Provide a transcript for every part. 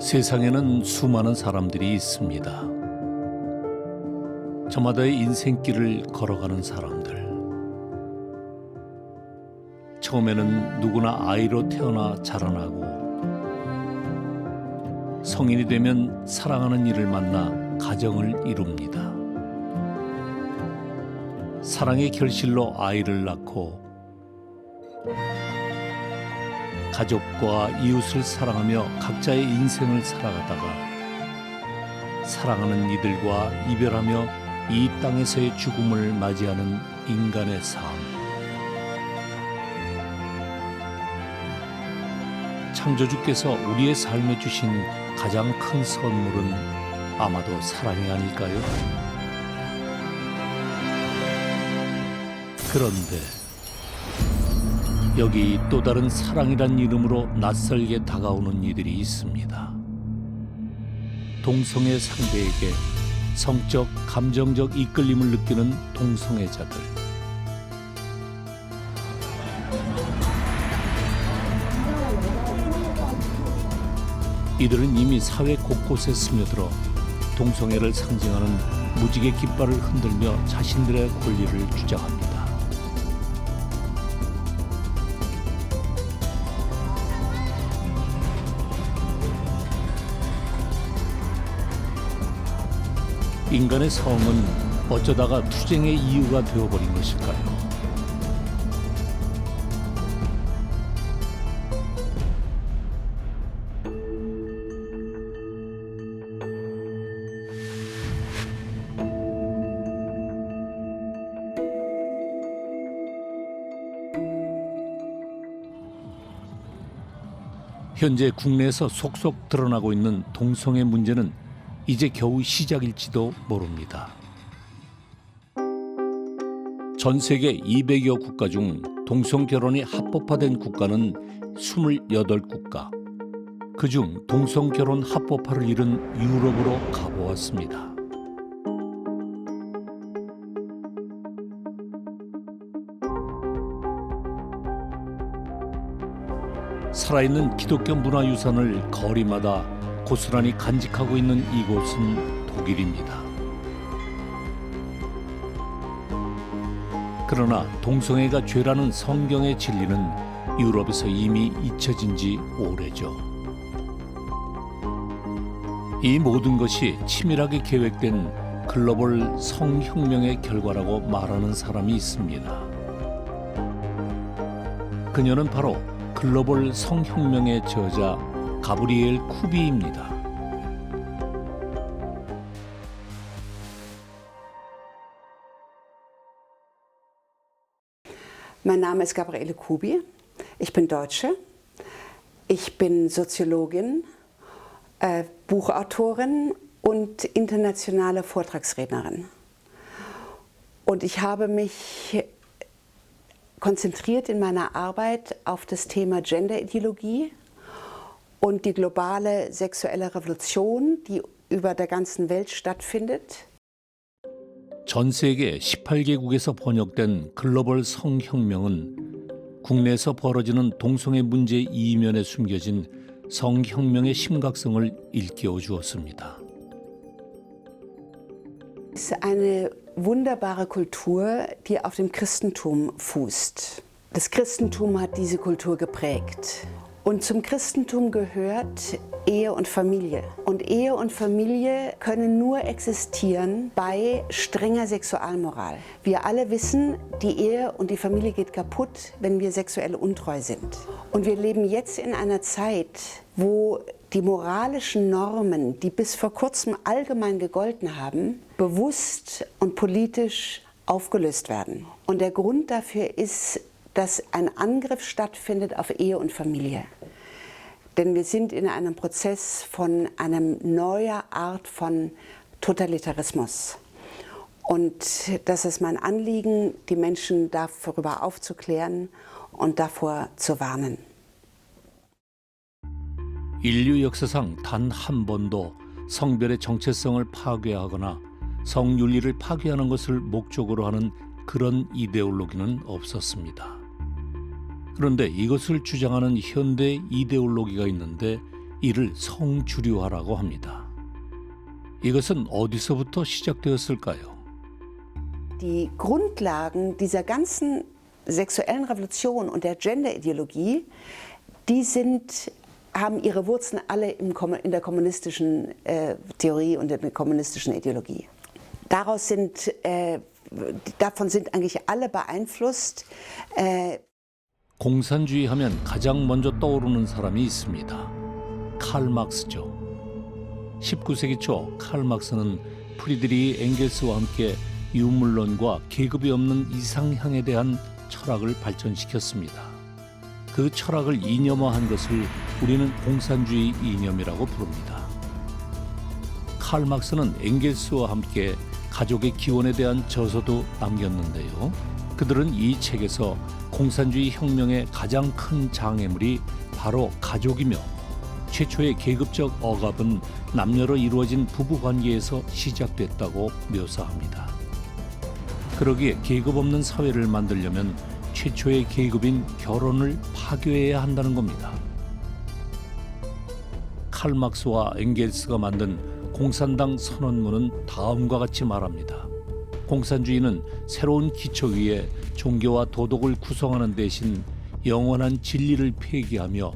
세상에는 수많은 사람들이 있습니다. 저마다의 인생길을 걸어가는 사람들. 처음에는 누구나 아이로 태어나 자라나고 성인이 되면 사랑하는 이를 만나 가정을 이룹니다. 사랑의 결실로 아이를 낳고 가족과 이웃을 사랑하며 각자의 인생을 살아가다가 사랑하는 이들과 이별하며 이 땅에서의 죽음을 맞이하는 인간의 삶. 창조주께서 우리의 삶에 주신 가장 큰 선물은 아마도 사랑이 아닐까요? 그런데 여기 또 다른 사랑이란 이름으로 낯설게 다가오는 이들이 있습니다. 동성애 상대에게 성적, 감정적 이끌림을 느끼는 동성애자들. 이들은 이미 사회 곳곳에 스며들어 동성애를 상징하는 무지개 깃발을 흔들며 자신들의 권리를 주장합니다. 인간의 성은 어쩌다가 투쟁의 이유가 되어버린 것일까요? 현재 국내에서 속속 드러나고 있는 동성애 문제는 이제 겨우 시작일지도 모릅니다. 전 세계 200여 국가 중 동성 결혼이 합법화된 국가는 28국가. 그중 동성 결혼 합법화를 이룬 유럽으로 가보았습니다. 살아있는 기독교 문화유산을 거리마다 고스란히 간직하고 있는 이곳은 독일입니다. 그러나 동성애가 죄라는 성경의 진리는 유럽에서 이미 잊혀진 지 오래죠. 이 모든 것이 치밀하게 계획된 글로벌 성혁명의 결과라고 말하는 사람이 있습니다. 그녀는 바로 글로벌 성혁명의 저자 가브리엘 쿠비입니다. Mein Name ist Gabriele Kubi. Ich bin Deutsche. Ich bin Soziologin, Buchautorin und internationale Vortragsrednerin. Und ich habe mich konzentriert in meiner Arbeit auf das Thema Genderideologie und die globale sexuelle Revolution, die über der ganzen Welt stattfindet. 전 세계 18개국에서 번역된 글로벌 성혁명은 국내에서 벌어지는 동성애 문제 이면에 숨겨진 성혁명의 심각성을 일깨워 주었습니다. Es ist eine wunderbare Kultur, die auf dem Christentum fußt. Das Christentum hat diese Kultur geprägt. Und zum Christentum gehört Ehe und Familie. Und Ehe und Familie können nur existieren bei strenger Sexualmoral. Wir alle wissen, die Ehe und die Familie geht kaputt, wenn wir sexuell untreu sind. Und wir leben jetzt in einer Zeit, wo die moralischen Normen, die bis vor kurzem allgemein gegolten haben, bewusst und politisch aufgelöst werden. Und der Grund dafür ist, dass ein Angriff stattfindet auf Ehe und Familie. Denn wir sind in einem Prozess von einer neuen Art von Totalitarismus. Und das ist mein Anliegen, die Menschen darüber aufzuklären und davor zu warnen. 인류 역사상 단 한 번도 성별의 정체성을 파괴하거나 성윤리를 파괴하는 것을 목적으로 하는 그런 이데올로기는 없었습니다. 그런데 이것을 주장하는 현대 이데올로기가 있는데 이를 성주류화라고 합니다. 이것은 어디서부터 시작되었을까요? Die Grundlagen dieser ganzen sexuellen Revolution und der Gender-Ideologie, haben ihre Wurzeln alle in der kommunistischen Theorie und in der kommunistischen Ideologie. Davon sind eigentlich alle beeinflusst. 공산주의 하면 가장 먼저 떠오르는 사람이 있습니다. 칼 막스죠. 19세기 초 칼 막스는 프리드리히 엥겔스와 함께 유물론과 계급이 없는 이상향에 대한 철학을 발전시켰습니다. 그 철학을 이념화한 것을 우리는 공산주의 이념이라고 부릅니다. 칼 막스는 엥겔스와 함께 가족의 기원에 대한 저서도 남겼는데요. 그들은 이 책에서 공산주의 혁명의 가장 큰 장애물이 바로 가족이며 최초의 계급적 억압은 남녀로 이루어진 부부관계에서 시작됐다고 묘사합니다. 그러기에 계급 없는 사회를 만들려면 최초의 계급인 결혼을 파괴해야 한다는 겁니다. 칼 막스와 엥겔스가 만든 공산당 선언문은 다음과 같이 말합니다. 공산주의는 새로운 기초 위에 종교와 도덕을 구성하는 대신 영원한 진리를 폐기하며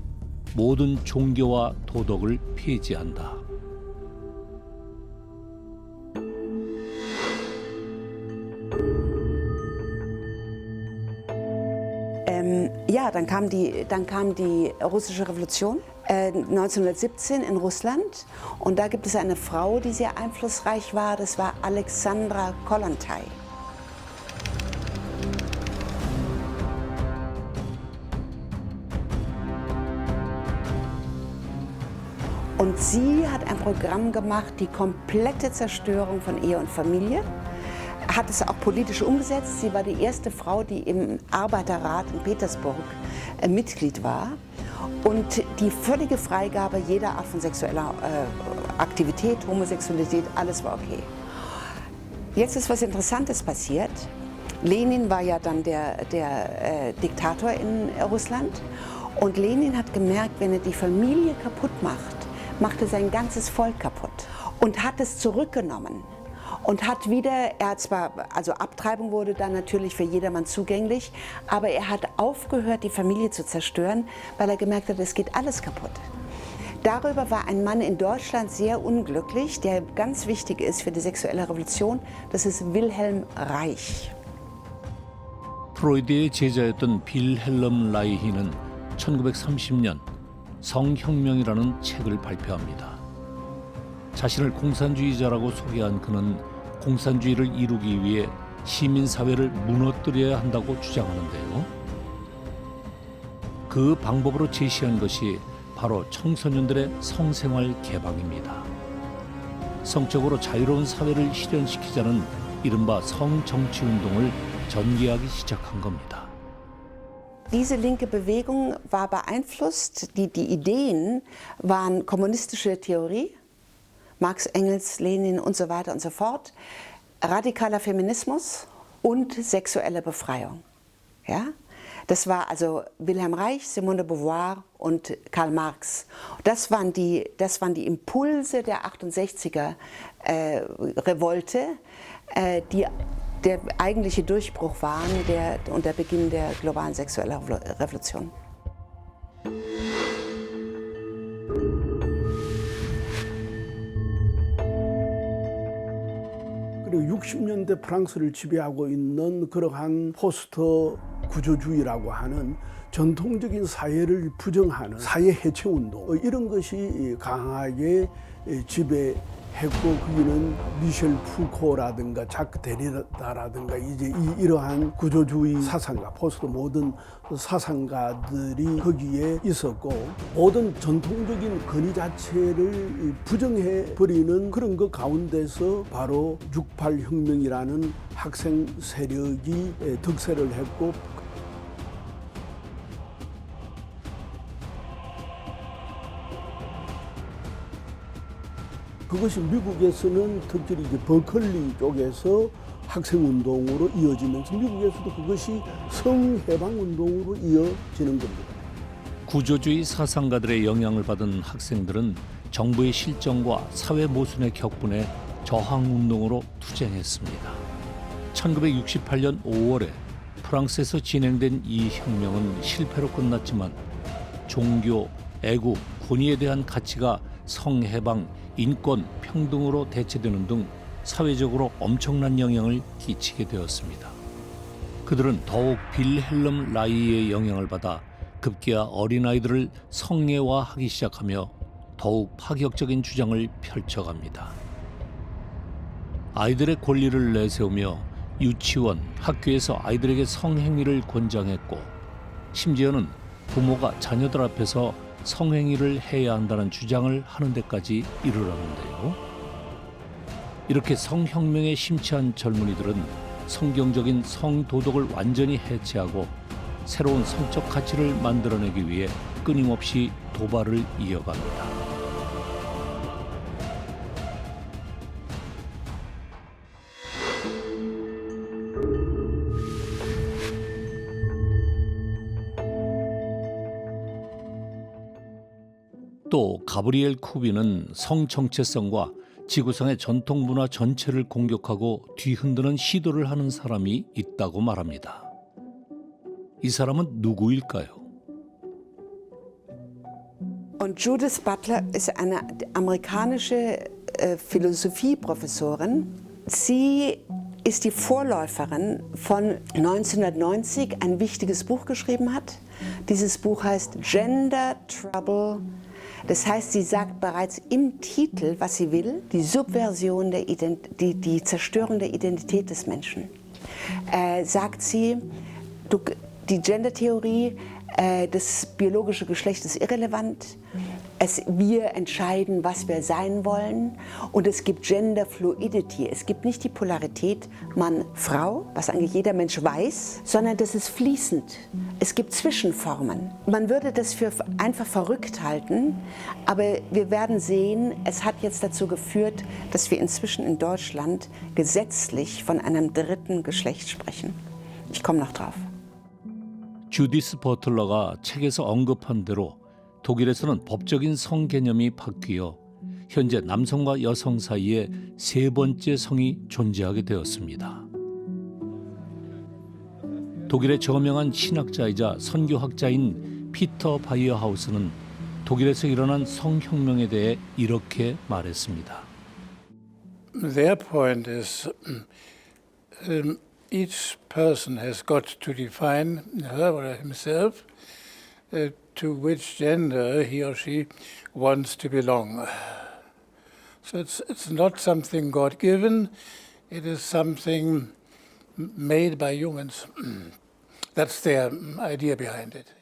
모든 종교와 도덕을 폐지한다. Ja, dann kam die russische Revolution 1917 in Russland und da gibt es eine Frau, die sehr einflussreich war, das war Alexandra Kollontai. Und sie hat ein Programm gemacht, die komplette Zerstörung von Ehe und Familie. Hat es auch politisch umgesetzt. Sie war die erste Frau, die im Arbeiterrat in Petersburg Mitglied war. Und die völlige Freigabe jeder Art von sexueller Aktivität, Homosexualität, alles war okay. Jetzt ist was Interessantes passiert. Lenin war ja dann der Diktator in Russland. Und Lenin hat gemerkt, wenn er die Familie kaputt macht, macht er sein ganzes Volk kaputt. Und hat es zurückgenommen. Und hat wieder, also Abtreibung wurde dann natürlich für jedermann zugänglich, aber er hat aufgehört, die Familie zu zerstören, weil er gemerkt hat, es geht alles kaputt. Darüber war ein Mann in Deutschland sehr unglücklich, der ganz wichtig ist für die sexuelle Revolution, das ist Wilhelm Reich. 프로이드의 제자였던 빌헬름 라이히는 1930년 성혁명이라는 책을 발표합니다. 자신을 공산주의자라고 소개한 그는 공산주의를 이루기 위해 시민사회를 무너뜨려야 한다고 주장하는데요. 그 방법으로 제시한 것이 바로 청소년들의 성생활 개방입니다. 성적으로 자유로운 사회를 실현시키자는 이른바 성정치운동을 전개하기 시작한 겁니다. Diese linke Bewegung war beeinflusst, die Ideen waren kommunistische Theorie, Marx, Engels, Lenin und so weiter und so fort, radikaler Feminismus und sexuelle Befreiung. Ja? Das war also Wilhelm Reich, Simone de Beauvoir und Karl Marx. Das waren die Impulse der 68er Revolte, die der eigentliche Durchbruch waren und der Beginn der globalen sexuellen Revolution. 그리고 60년대 프랑스를 지배하고 있는 그러한 포스터 구조주의라고 하는 전통적인 사회를 부정하는 사회 해체 운동 이런 것이 강하게 지배했고 거기는 미셸 푸코라든가 자크 데리다라든가 이제 이러한 구조주의 사상가 포스트 모든 사상가들이 거기에 있었고 모든 전통적인 권위 자체를 부정해 버리는 그런 것 가운데서 바로 68 혁명이라는 학생 세력이 득세를 했고 그것이 미국에서는 특별히 이제 버클리 쪽에서 학생운동으로 이어지면서 미국에서도 그것이 성해방운동으로 이어지는 겁니다. 구조주의 사상가들의 영향을 받은 학생들은 정부의 실정과 사회 모순의 격분에 저항운동으로 투쟁했습니다. 1968년 5월에 프랑스에서 진행된 이 혁명은 실패로 끝났지만 종교, 애국, 권위에 대한 가치가 성해방, 인권, 평등으로 대체되는 등 사회적으로 엄청난 영향을 끼치게 되었습니다. 그들은 더욱 빌헬름 라이의 영향을 받아 급기야 어린아이들을 성애화하기 시작하며 더욱 파격적인 주장을 펼쳐갑니다. 아이들의 권리를 내세우며 유치원, 학교에서 아이들에게 성행위를 권장했고 심지어는 부모가 자녀들 앞에서 성행위를 해야 한다는 주장을 하는 데까지 이르렀는데요. 이렇게 성혁명에 심취한 젊은이들은 성경적인 성도덕을 완전히 해체하고 새로운 성적 가치를 만들어내기 위해 끊임없이 도발을 이어갑니다. 또 가브리엘 쿠비는 성 정체성과 지구상의 전통 문화 전체를 공격하고 뒤흔드는 시도를 하는 사람이 있다고 말합니다. 이 사람은 누구일까요? Und Judith Butler ist eine amerikanische Philosophieprofessorin. Sie ist die Vorläuferin von 1990 ein wichtiges Buch geschrieben hat. Dieses Buch heißt Gender Trouble. Das heißt, sie sagt bereits im Titel, was sie will, die Subversion die Zerstörung der Identität des Menschen. Sagt sie, die Gendertheorie, das biologische Geschlecht ist irrelevant. Wir entscheiden, was wir sein wollen. Und es gibt Gender Fluidity. Es gibt nicht die Polarität Mann-Frau, was eigentlich jeder Mensch weiß, sondern das ist fließend. Es gibt Zwischenformen. Man würde das für einfach verrückt halten, aber wir werden sehen, es hat jetzt dazu geführt, dass wir inzwischen in Deutschland gesetzlich von einem dritten Geschlecht sprechen. Ich komme noch drauf. 주디스 버틀러가 책에서 언급한 대로 독일에서는 법적인 성 개념이 바뀌어 현재 남성과 여성 사이에 세 번째 성이 존재하게 되었습니다. 독일의 저명한 신학자이자 선교학자인 피터 바이어하우스는 독일에서 일어난 성혁명에 대해 이렇게 말했습니다. Their point is each person has got to define her or himself to which gender he or she wants to belong. So it's not something God-given, it is something made by humans. That's their idea behind it.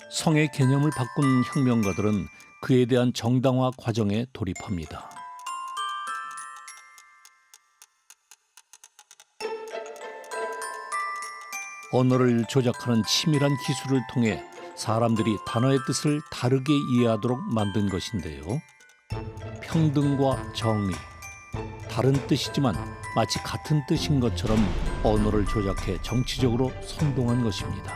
성의 개념을 바꾼 혁명가들은 그에 대한 정당화 과정에 돌입합니다. 언어를 조작하는 치밀한 기술을 통해 사람들이 단어의 뜻을 다르게 이해하도록 만든 것인데요. 평등과 정의, 다른 뜻이지만 마치 같은 뜻인 것처럼 언어를 조작해 정치적으로 선동한 것입니다.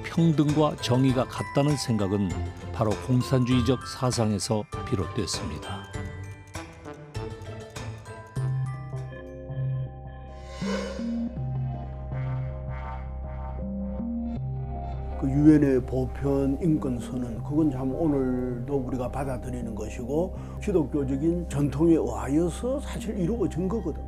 평등과 정의가 같다는 생각은 바로 공산주의적 사상에서 비롯됐습니다. 그 유엔의 보편 인권선언, 그건 참 오늘도 우리가 받아들이는 것이고 기독교적인 전통에 의하여서 사실 이루어진 거거든.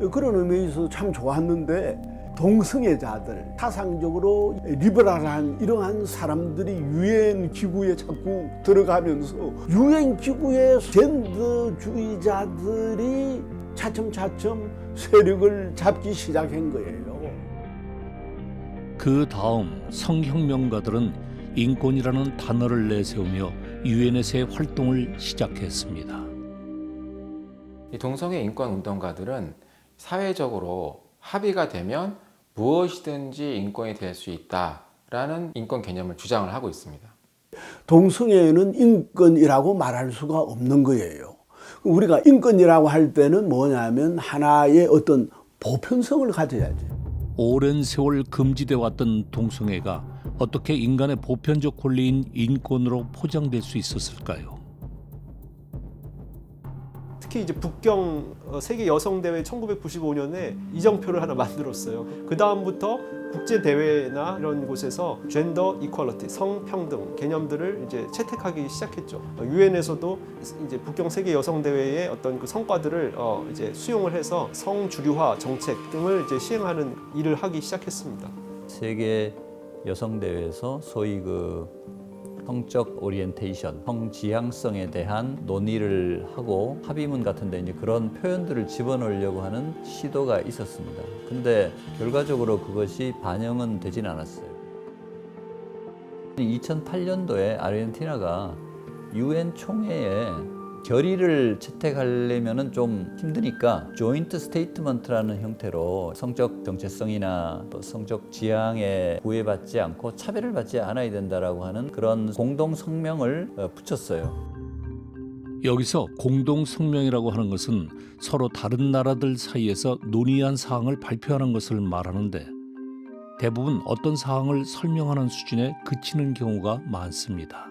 그런 의미에서 참 좋았는데 동성애자들, 사상적으로 리버럴한 이러한 사람들이 유엔 기구에 자꾸 들어가면서 유엔 기구의 젠더주의자들이 차츰차츰 세력을 잡기 시작한 거예요. 그 다음 성혁명가들은 인권이라는 단어를 내세우며 유엔에서의 활동을 시작했습니다. 이 동성애 인권 운동가들은 사회적으로 합의가 되면 무엇이든지 인권이 될 수 있다라는 인권 개념을 주장을 하고 있습니다. 동성애는 인권이라고 말할 수가 없는 거예요. 우리가 인권이라고 할 때는 뭐냐면 하나의 어떤 보편성을 가져야지. 오랜 세월 금지돼 왔던 동성애가 어떻게 인간의 보편적 권리인 인권으로 포장될 수 있었을까요? 특히 이제 북경 세계 여성 대회 1995년에 이정표를 하나 만들었어요. 그 다음부터 국제 대회나 이런 곳에서 젠더 이퀄리티, 성평등 개념들을 이제 채택하기 시작했죠. 유엔에서도 이제 북경 세계 여성 대회의 어떤 그 성과들을 이제 수용을 해서 성주류화 정책 등을 이제 시행하는 일을 하기 시작했습니다. 세계 여성 대회에서 소위 그 성적 오리엔테이션, 성지향성에 대한 논의를 하고 합의문 같은데 이제 그런 표현들을 집어넣으려고 하는 시도가 있었습니다. 근데 결과적으로 그것이 반영은 되진 않았어요. 2008년도에 아르헨티나가 유엔 총회에 결의를 채택하려면은 좀 힘드니까 조인트 스테이트먼트라는 형태로 성적 정체성이나 성적 지향에 구애받지 않고 차별을 받지 않아야 된다라고 하는 그런 공동 성명을 붙였어요. 여기서 공동 성명이라고 하는 것은 서로 다른 나라들 사이에서 논의한 사항을 발표하는 것을 말하는데 대부분 어떤 사항을 설명하는 수준에 그치는 경우가 많습니다.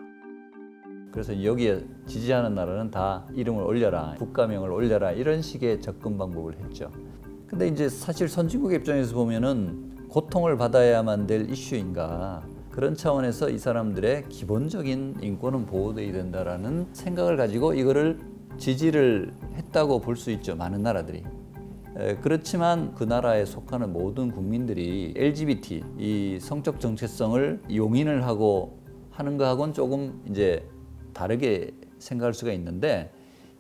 그래서 여기에 지지하는 나라는 다 이름을 올려라, 국가명을 올려라 이런 식의 접근 방법을 했죠. 근데 이제 사실 선진국 입장에서 보면은 고통을 받아야만 될 이슈인가 그런 차원에서 이 사람들의 기본적인 인권은 보호돼야 된다라는 생각을 가지고 이거를 지지를 했다고 볼 수 있죠. 많은 나라들이. 그렇지만 그 나라에 속하는 모든 국민들이 LGBT, 이 성적 정체성을 용인을 하고 하는 거하고는 조금 이제 다르게 생각할 수가 있는데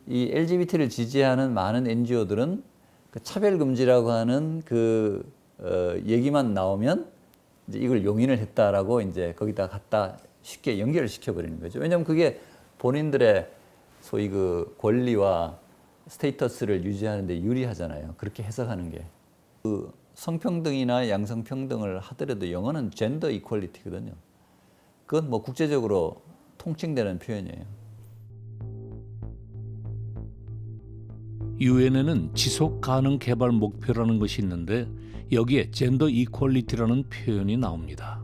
이 LGBT를 지지하는 많은 NGO들은 그 차별금지라고 하는 그 얘기만 나오면 이제 이걸 용인을 했다라고 이제 거기다 갖다 쉽게 연결을 시켜버리는 거죠. 왜냐하면 그게 본인들의 소위 그 권리와 스테이터스를 유지하는 데 유리하잖아요. 그렇게 해석하는 게. 그 성평등이나 양성평등을 하더라도 영어는 젠더 이퀄리티거든요. 그건 뭐 국제적으로 통칭되는 표현이에요. 유엔에는 지속 가능 개발 목표라는 것이 있는데 여기에 젠더 이퀄리티라는 표현이 나옵니다.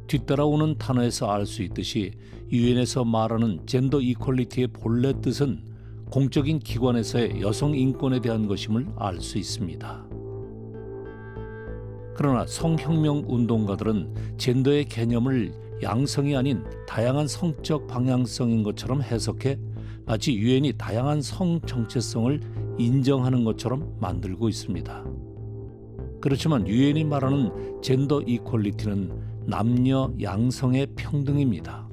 뒤따라오는 단어에서 알 수 있듯이 유엔에서 말하는 젠더 이퀄리티의 본래 뜻은 공적인 기관에서의 여성 인권에 대한 것임을 알 수 있습니다. 그러나 성혁명 운동가들은 젠더의 개념을 양성이 아닌 다양한 성적 방향성인 것처럼 해석해 마치 유엔이 다양한 성 정체성을 인정하는 것처럼 만들고 있습니다. 그렇지만 유엔이 말하는 젠더 이퀄리티는 남녀 양성의 평등입니다.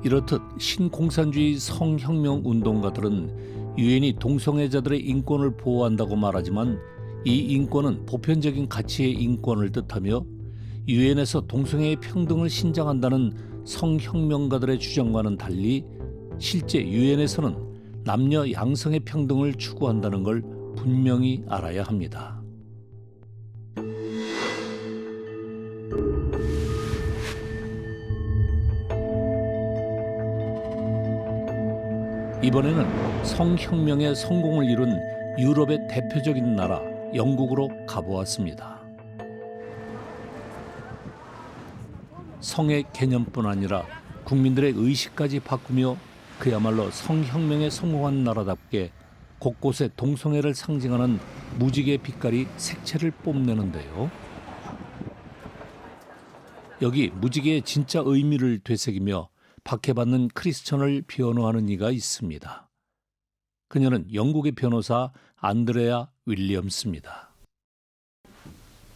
이렇듯 신공산주의 성혁명 운동가들은 유엔이 동성애자들의 인권을 보호한다고 말하지만 이 인권은 보편적인 가치의 인권을 뜻하며 유엔에서 동성애의 평등을 신장한다는 성혁명가들의 주장과는 달리 실제 유엔에서는 남녀 양성의 평등을 추구한다는 걸 분명히 알아야 합니다. 이번에는 성혁명의 성공을 이룬 유럽의 대표적인 나라 영국으로 가보았습니다. 성의 개념뿐 아니라 국민들의 의식까지 바꾸며 그야말로 성혁명에 성공한 나라답게 곳곳에 동성애를 상징하는 무지개 빛깔이 색채를 뽐내는데요. 여기 무지개의 진짜 의미를 되새기며 박해받는 크리스천을 변호하는 이가 있습니다. 그녀는 영국의 변호사 안드레아 윌리엄스입니다.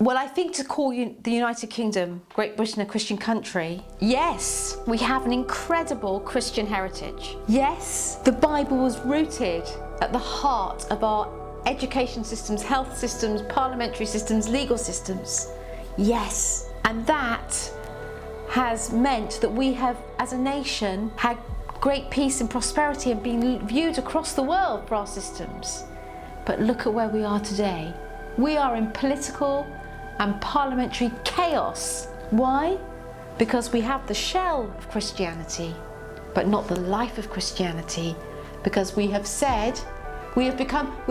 Well, I think to call the United Kingdom, Great Britain, a Christian country, yes, we have an incredible Christian heritage. Yes, the Bible was rooted at the heart of our education systems, health systems, parliamentary systems, legal systems. Yes, and that has meant that we have, as a nation, had great peace and prosperity and been viewed across the world for our systems. But look at where we are today. We are in political and parliamentary chaos Why? Because we have the shell of Christianity, but not the life of Christianity. Because we have said, we've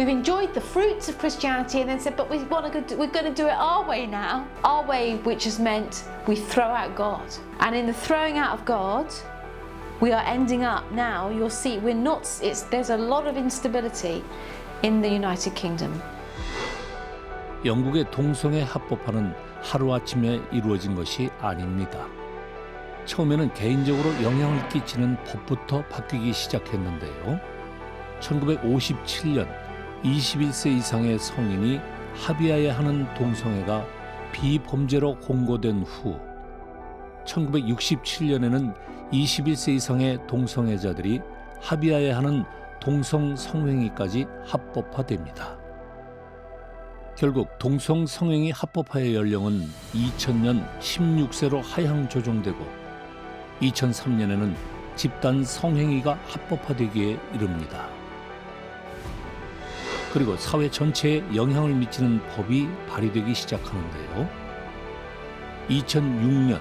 enjoyed the fruits of Christianity and then said, but we're going to do it our way now. Our way, which has meant we throw out God. And in the throwing out of God, we are ending up now, you'll see, there's a lot of instability in the United Kingdom. 영국의 동성애 합법화는 하루아침에 이루어진 것이 아닙니다. 처음에는 개인적으로 영향을 끼치는 법부터 바뀌기 시작했는데요. 1957년 21세 이상의 성인이 합의하에 하는 동성애가 비범죄로 공고된 후 1967년에는 21세 이상의 동성애자들이 합의하에 하는 동성 성행위까지 합법화됩니다. 결국 동성 성행위 합법화의 연령은 2000년 16세로 하향 조정되고 2003년에는 집단 성행위가 합법화되기에 이릅니다. 그리고 사회 전체에 영향을 미치는 법이 발의되기 시작하는데요. 2006년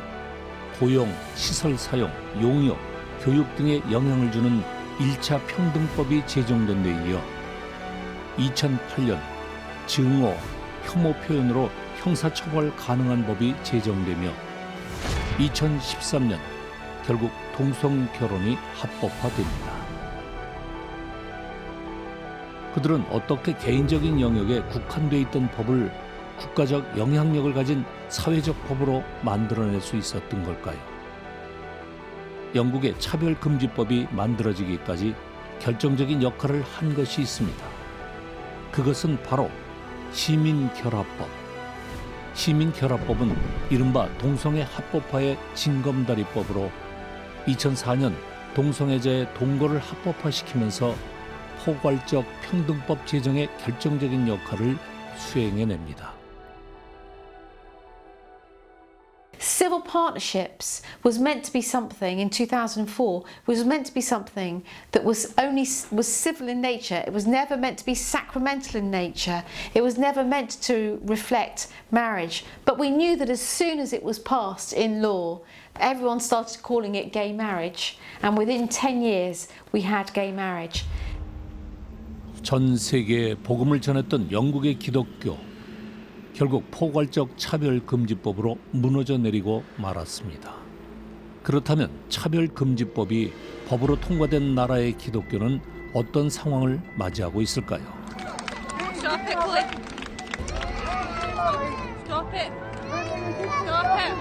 고용, 시설 사용, 용역, 교육 등에 영향을 주는 1차 평등법이 제정된 데 이어 2008년 증오, 혐오 표현으로 형사처벌 가능한 법이 제정되며 2013년 결국 동성 결혼이 합법화됩니다. 그들은 어떻게 개인적인 영역에 국한돼 있던 법을 국가적 영향력을 가진 사회적 법으로 만들어낼 수 있었던 걸까요? 영국의 차별금지법이 만들어지기까지 결정적인 역할을 한 것이 있습니다. 그것은 바로 시민결합법. 시민결합법은 이른바 동성애 합법화의 징검다리법으로 2004년 동성애자의 동거를 합법화시키면서 포괄적 평등법 제정에 결정적인 역할을 수행해냅니다. Civil partnerships was meant to be something in 2004 was meant to be something that was civil in nature. It was never meant to be sacramental in nature. It was never meant to reflect marriage. But we knew that as soon as it was passed in law, everyone started calling it gay marriage, and within 10 years we had gay marriage. 전 세계에 복음을 전했던 영국의 기독교, 결국 포괄적 차별금지법으로 무너져 내리고 말았습니다. 그렇다면 차별금지법이 법으로 통과된 나라의 기독교는 어떤 상황을 맞이하고 있을까요? Stop it, Cliff. Stop it. Stop it.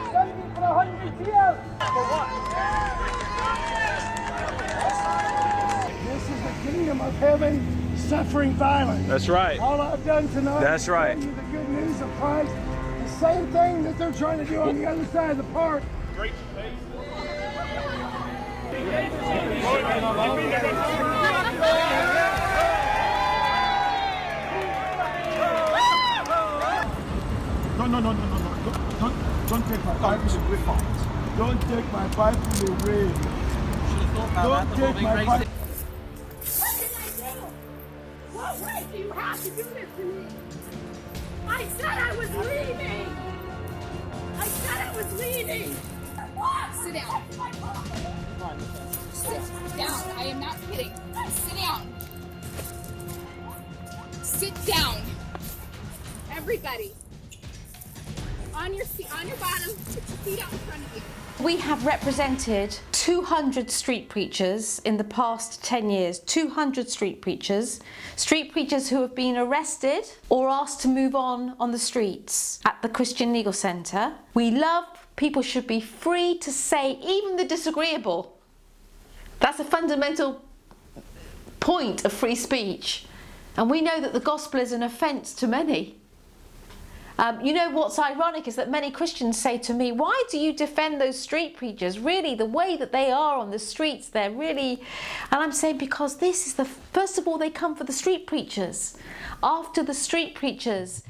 This is the kingdom of heaven suffering violence. That's right. All I've done tonight That's is right. tell you the good news of Christ. The same thing that they're trying to do on the other side of the park. No. Don't take my Bible away. Don't take my Bible away. Don't take my Bible. What right do you have to do this to me? I said I was leaving! I said I was leaving! Sit down. Sit down. I am not kidding. Sit down. Sit down. Everybody. On your seat, on your bottom, put your feet out in front of you. We have represented 200 street preachers in the past 10 years, 200 street preachers who have been arrested or asked to move on the streets at the Christian Legal Centre. We love people should be free to say even the disagreeable. That's a fundamental point of free speech. And we know that the gospel is an offence to many. You know what's ironic is that many Christians say to me, why do you defend those street preachers? Really, the way that they are on the streets, they're really... And I'm saying because this is first of all, they come for the street preachers. After the street preachers...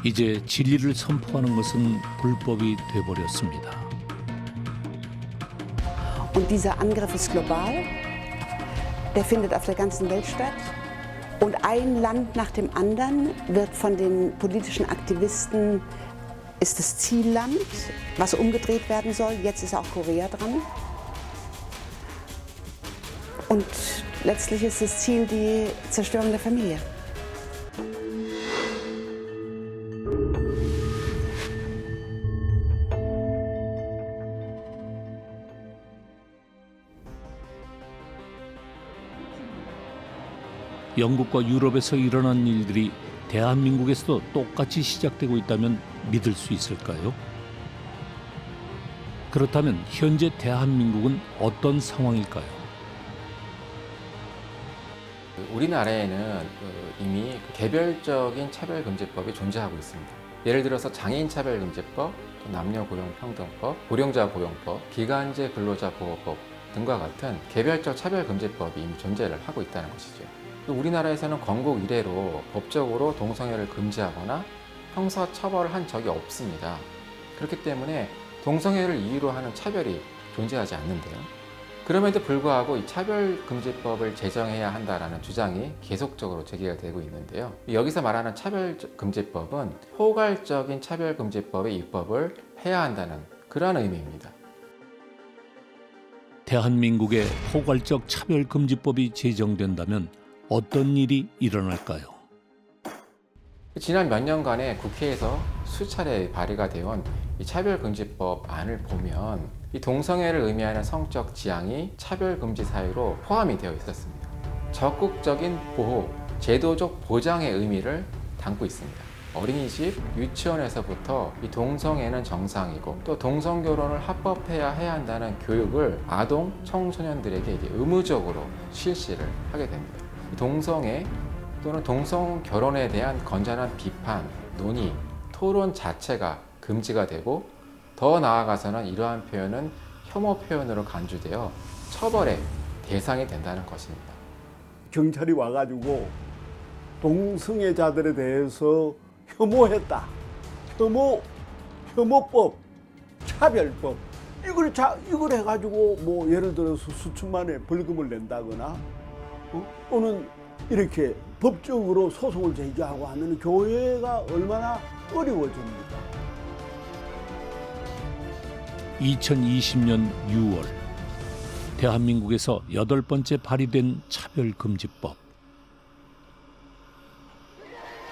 이제 진리를 선포하는 것은 불법이 되어버렸습니다. Und dieser Angriff ist global. Der findet auf der ganzen Welt statt. Und ein Land nach dem anderen wird von den politischen Aktivisten, ist das Zielland, was umgedreht werden soll. Jetzt ist auch Korea dran. Und letztlich ist das Ziel die Zerstörung der Familie. 영국과 유럽에서 일어난 일들이 대한민국에서도 똑같이 시작되고 있다면 믿을 수 있을까요? 그렇다면 현재 대한민국은 어떤 상황일까요? 우리나라에는 이미 개별적인 차별금지법이 존재하고 있습니다. 예를 들어서 장애인차별금지법, 남녀고용평등법, 고령자고용법, 기간제 근로자보호법 등과 같은 개별적 차별금지법이 이미 존재를 하고 있다는 것이죠. 우리나라에서는 건국 이래로 법적으로 동성애를 금지하거나 형사 처벌을 한 적이 없습니다. 그렇기 때문에 동성애를 이유로 하는 차별이 존재하지 않는데요. 그럼에도 불구하고 이 차별금지법을 제정해야 한다는 주장이 계속적으로 제기가 되고 있는데요. 여기서 말하는 차별금지법은 포괄적인 차별금지법의 입법을 해야 한다는 그러한 의미입니다. 대한민국에 포괄적 차별금지법이 제정된다면 어떤 일이 일어날까요? 지난 몇 년간에 국회에서 수차례 발의가 되어온 이 차별금지법 안을 보면 이 동성애를 의미하는 성적 지향이 차별금지 사유로 포함이 되어 있었습니다. 적극적인 보호, 제도적 보장의 의미를 담고 있습니다. 어린이집, 유치원에서부터 이 동성애는 정상이고 또 동성결혼을 합법해야 한다는 교육을 아동, 청소년들에게 이제 의무적으로 실시를 하게 됩니다. 동성애 또는 동성결혼에 대한 건전한 비판, 논의, 토론 자체가 금지가 되고 더 나아가서는 이러한 표현은 혐오 표현으로 간주되어 처벌의 대상이 된다는 것입니다. 경찰이 와가지고 동성애자들에 대해서 혐오했다. 혐오법, 차별법. 이걸 해가지고 뭐 예를 들어서 수천만의 벌금을 낸다거나 또는 이렇게 법적으로 소송을 제기하고 하면 교회가 얼마나 어려워집니까? 2020년 6월 대한민국에서 8번째 발의된 차별금지법.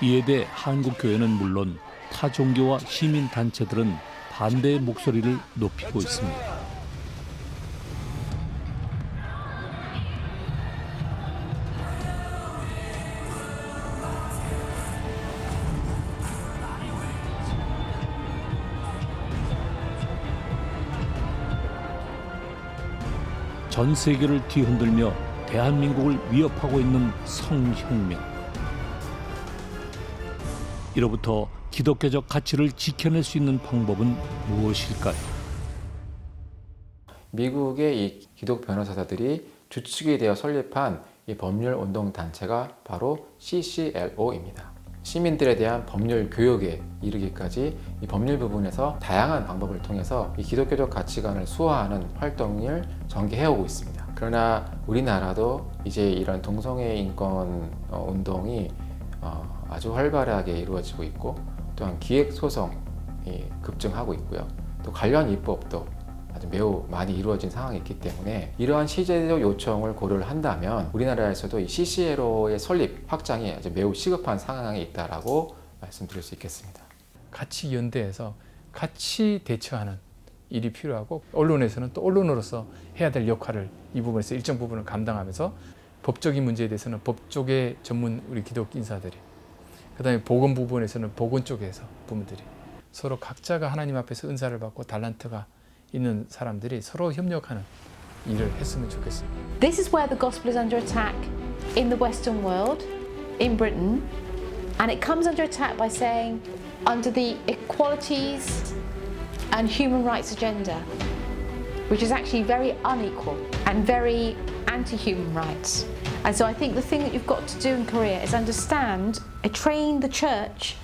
이에 대해 한국교회는 물론 타 종교와 시민단체들은 반대의 목소리를 높이고 있습니다. 전 세계를 뒤흔들며 대한민국을 위협하고 있는 성혁명. 이로부터 기독교적 가치를 지켜낼 수 있는 방법은 무엇일까요? 미국의 이 기독 변호사들이 주축이 되어 설립한 이 법률 운동 단체가 바로 CCLO입니다. 시민들에 대한 법률 교육에 이르기까지 이 법률 부분에서 다양한 방법을 통해서 이 기독교적 가치관을 수호하는 활동을 전개해오고 있습니다. 그러나 우리나라도 이제 이런 동성애 인권 운동이 아주 활발하게 이루어지고 있고 또한 기획 소송이 급증하고 있고요. 또 관련 입법도 아주 매우 많이 이루어진 상황이 있기 때문에 이러한 시제적 요청을 고려를 한다면 우리나라에서도 이 CCLO의 설립, 확장이 아주 매우 시급한 상황에 있다라고 말씀드릴 수 있겠습니다. 같이 연대해서 같이 대처하는 일이 필요하고 언론에서는 또 언론으로서 해야 될 역할을 이 부분에서 일정 부분을 감당하면서 법적인 문제에 대해서는 법 쪽의 전문 우리 기독교 인사들이 그다음에 보건 부분에서는 보건 쪽에서 부분들이 서로 각자가 하나님 앞에서 은사를 받고 달란트가 있는 사람들이 서로 협력하는 일을 했으면 좋겠습니다. This is where the gospel is under attack in the Western world, in Britain, and it comes under attack by saying under the equalities and human rights agenda, which is actually very unequal and very anti-human rights. And so I think the thing that you've got to do in Korea is understand, train the church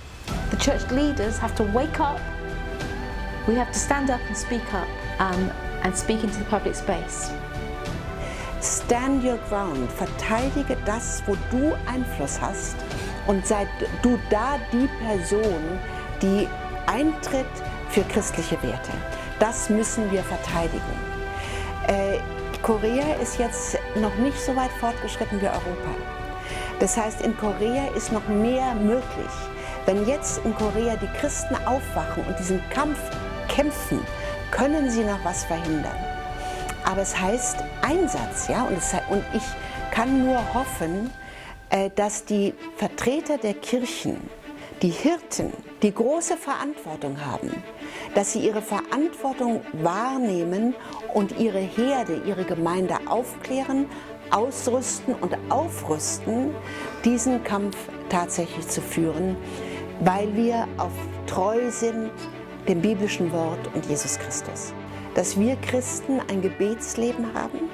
leaders have to wake up, we have to stand up and speak up and speak into the public space. stand your ground, verteidige das, wo du Einfluss hast und sei du da die Person, die eintritt für christliche Werte. Das müssen wir verteidigen. Korea ist jetzt noch nicht so weit fortgeschritten wie Europa. Das heißt, in Korea ist noch mehr möglich. Wenn jetzt in Korea die Christen aufwachen und diesen Kampf kämpfen, können sie noch was verhindern. Aber es heißt Einsatz, ja, und ich kann nur hoffen, dass die Vertreter der Kirchen, die Hirten, die große Verantwortung haben, dass sie ihre Verantwortung wahrnehmen und ihre Herde, ihre Gemeinde aufklären, ausrüsten und aufrüsten, diesen Kampf tatsächlich zu führen, weil wir treu sind dem biblischen Wort und Jesus Christus. Dass wir Christen ein Gebetsleben haben,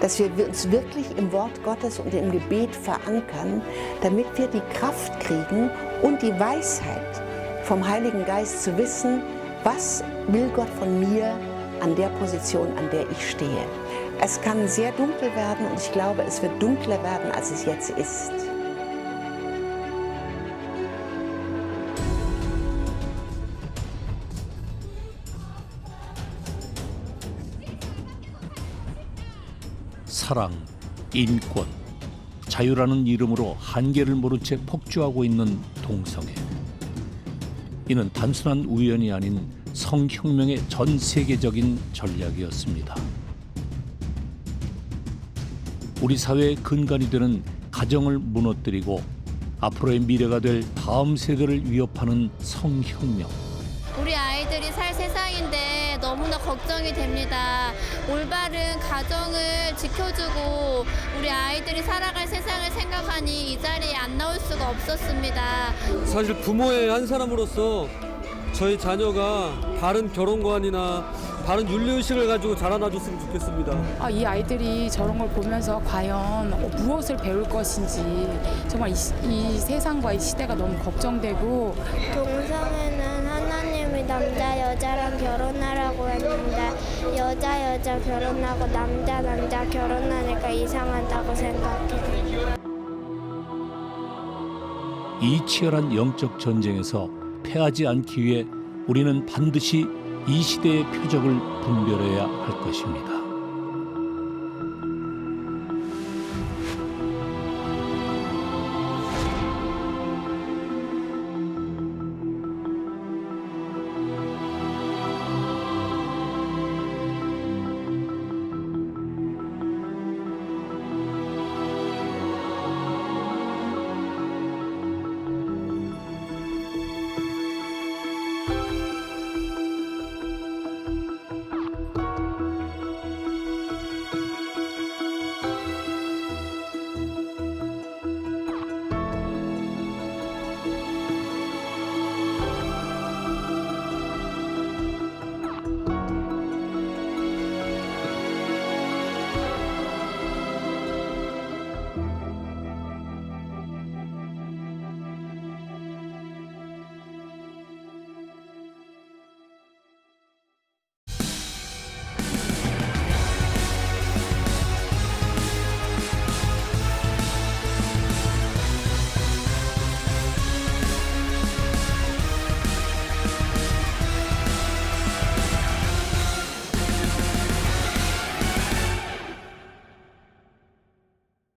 dass wir uns wirklich im Wort Gottes und im Gebet verankern, damit wir die Kraft kriegen und die Weisheit vom Heiligen Geist zu wissen, was will Gott von mir an der Position, an der ich stehe. Es kann sehr dunkel werden und ich glaube, es wird dunkler werden, als es jetzt ist. 사랑, 인권, 자유라는 이름으로 한계를 모른 채 폭주하고 있는 동성애. 이는 단순한 우연이 아닌 성혁명의 전 세계적인 전략이었습니다. 우리 사회의 근간이 되는 가정을 무너뜨리고 앞으로의 미래가 될 다음 세대를 위협하는 성혁명. 우리 아이들이 살 세상인데 너무나 걱정이 됩니다. 올바른 가정을 지켜주고 우리 아이들이 살아갈 세상을 생각하니 이 자리에 안 나올 수가 없었습니다. 사실 부모의 한 사람으로서 저희 자녀가 바른 결혼관이나 바른 윤리의식을 가지고 자라나줬으면 좋겠습니다. 이 아이들이 저런 걸 보면서 과연 무엇을 배울 것인지 정말 이 세상과 이 시대가 너무 걱정되고 동성애는 하나님이 남자 여자랑 결혼하라고 했는데 여자 결혼하고 남자 결혼하니까 이상하다고 생각해요. 이 치열한 영적 전쟁에서 패하지 않기 위해 우리는 반드시 이 시대의 표적을 분별해야 할 것입니다.